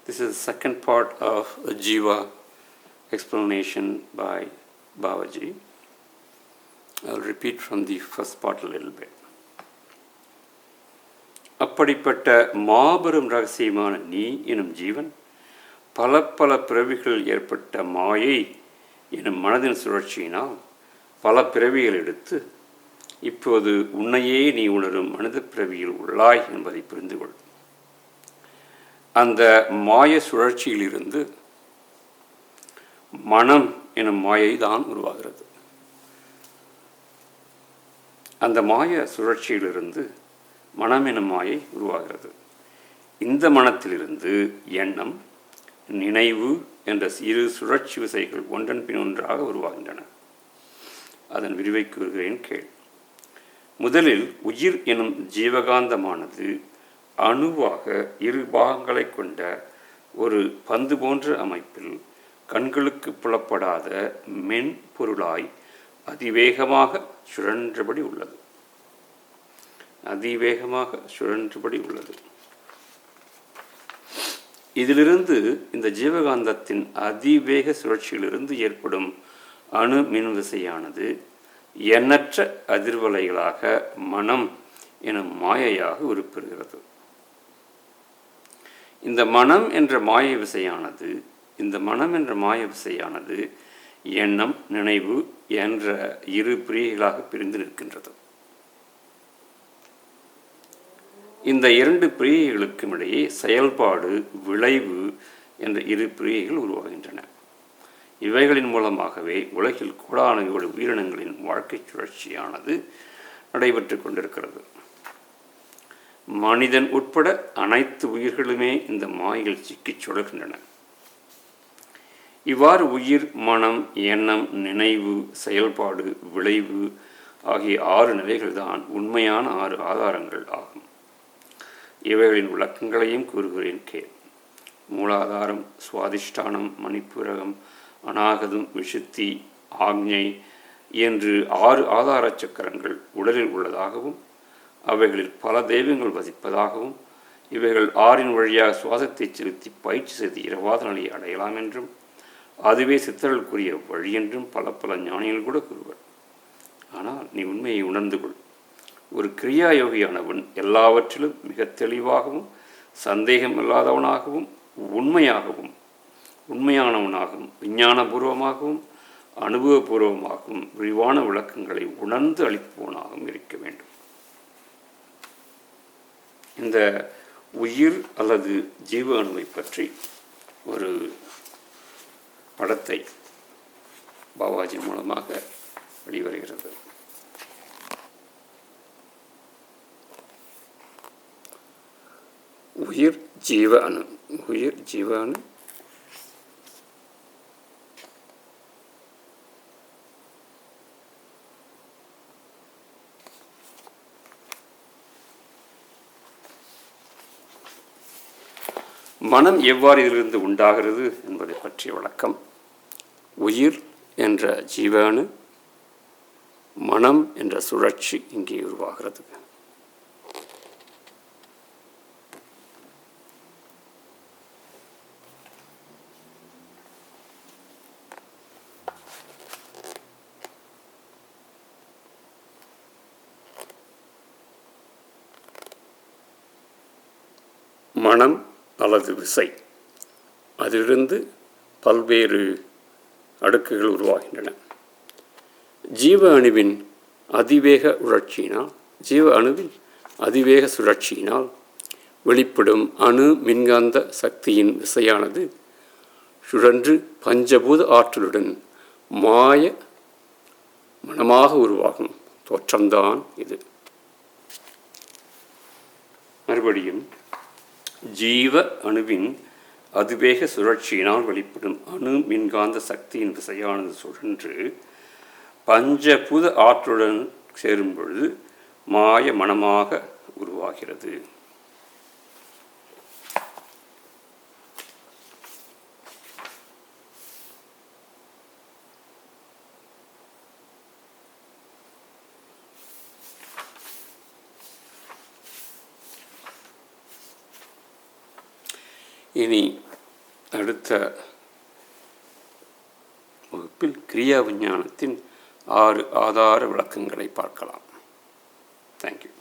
This is the second part of the Jiva explanation by Babaji. I'll repeat from the first part a little bit. அப்படிப்பட்ட மாபெரும் ரகசியமான நீ எனும் ஜீவன் பல பல பிறவிகள் ஏற்பட்ட மாயை எனும் மனதின் சுழற்சியினால் பல பிறவிகள் எடுத்து இப்போது உன்னையே நீ உணரும் மனித பிறவியில் உள்ளாய் என்பதை புரிந்து கொள். அந்த மாய சுழற்சியிலிருந்து மனம் எனும் மாயை தான் உருவாகிறது. அந்த மாய சுழற்சியிலிருந்து மனம் எனும் மாயை உருவாகிறது. இந்த மனத்திலிருந்து எண்ணம், நினைவு என்ற இரு சுழற்சி விசைகள் ஒன்றன் பின் ஒன்றாக உருவாகின்றன. அதன் விரிவை கூறுகிறேன் கேள். முதலில் உயிர் எனும் ஜீவகாந்தமானது அணுவாக இரு பாகங்களை கொண்ட ஒரு பந்து போன்ற அமைப்பில் கண்களுக்கு புலப்படாத மென்பொருளாய் அதிவேகமாக சுழன்றபடி உள்ளது. இதிலிருந்து இந்த ஜீவகாந்தத்தின் அதிவேக சுழற்சியிலிருந்து ஏற்படும் அணு மின் விசையானது எண்ணற்ற அதிர்வலைகளாக மனம் எனும் மாயையாக உருப்பெறுகிறது. இந்த மனம் என்ற மாய விசையானது எண்ணம், நினைவு என்ற இரு பிரிவுகளாக பிரிந்து நிற்கின்றது. இந்த இரண்டு பிரிவுகளுக்கும் இடையே செயல்பாடு, விளைவு என்ற இரு பிரிவுகள் உருவாகின்றன. இவைகளின் மூலமாகவே உலகில் கோடான கோடி உயிரினங்களின் வாழ்க்கை சுழற்சியானது நடைபெற்று கொண்டிருக்கிறது. மனிதன் உட்பட அனைத்து உயிர்களுமே இந்த மாயில் சிக்கிச் சுழல்கின்றன. இவ்வாறு உயிர், மனம், எண்ணம், நினைவு, செயல்பாடு, விளைவு ஆகிய 6 நிலைகள்தான் உண்மையான 6 ஆதாரங்கள் ஆகும். இவைகளின் விளக்கங்களையும் கூறுகிறேன் கேள். மூலாதாரம், சுவாதிஷ்டானம், மணிப்பூரகம், அநாகதம், விஷுத்தி, ஆக்ஞை என்று 6 ஆதார சக்கரங்கள் உடலில் உள்ளதாகவும் அவைகளில் பல தெய்வங்கள் வசிப்பதாகவும் இவைகள் 6 வழியாக சுவாசத்தை செலுத்தி பயிற்சி செய்து இரவாத நிலையை அடையலாம் என்றும் அதுவே சித்தர்களுக்குரிய வழி என்றும் பல பல ஞானிகள் கூட கூறுவர். ஆனால் நீ உண்மையை உணர்ந்து கொள். ஒரு கிரியா யோகியானவன் எல்லாவற்றிலும் மிக தெளிவாகவும் சந்தேகம் இல்லாதவனாகவும் உண்மையானவனாகவும் விஞ்ஞானபூர்வமாகவும் அனுபவபூர்வமாகவும் விரிவான விளக்கங்களை உணர்ந்து அளிப்பவனாகவும் இருக்க வேண்டும். இந்த உயிர் அல்லது ஜீவ அணுவை பற்றி ஒரு படத்தை பாபாஜி மூலமாக வெளிவருகிறது. உயிர் ஜீவ அணு. மனம் எவ்வாறு இதிலிருந்து உண்டாகிறது என்பதை பற்றிய விளக்கம். உயிர் என்ற ஜீவ அணு, மனம் என்ற சுழற்சி இங்கே உருவாகிறது. மனம் அல்லது விசை, அதிலிருந்து பல்வேறு அடுக்குகள் உருவாகின்றன. ஜீவ அணுவின் அதிவேக சுழற்சியினால் வெளிப்படும் அணு மின்காந்த சக்தியின் விசையானது சுழன்று பஞ்சபூத ஆற்றலுடன் மாய மனமாக உருவாகும் தோற்றம்தான் இது. மறுபடியும் ஜீவ அணுவின் அதிவேக சுழற்சியினால் வெளிப்படும் அணு மின்காந்த சக்தியின் விசையானது சுழன்று பஞ்சபூத ஆற்றுடன் சேரும் பொழுது மாய மனமாக உருவாகிறது. இனி அடுத்த வகுப்பில் கிரியா விஞ்ஞானத்தின் 6 ஆதார விளக்கங்களை பார்க்கலாம். தேங்க்யூ.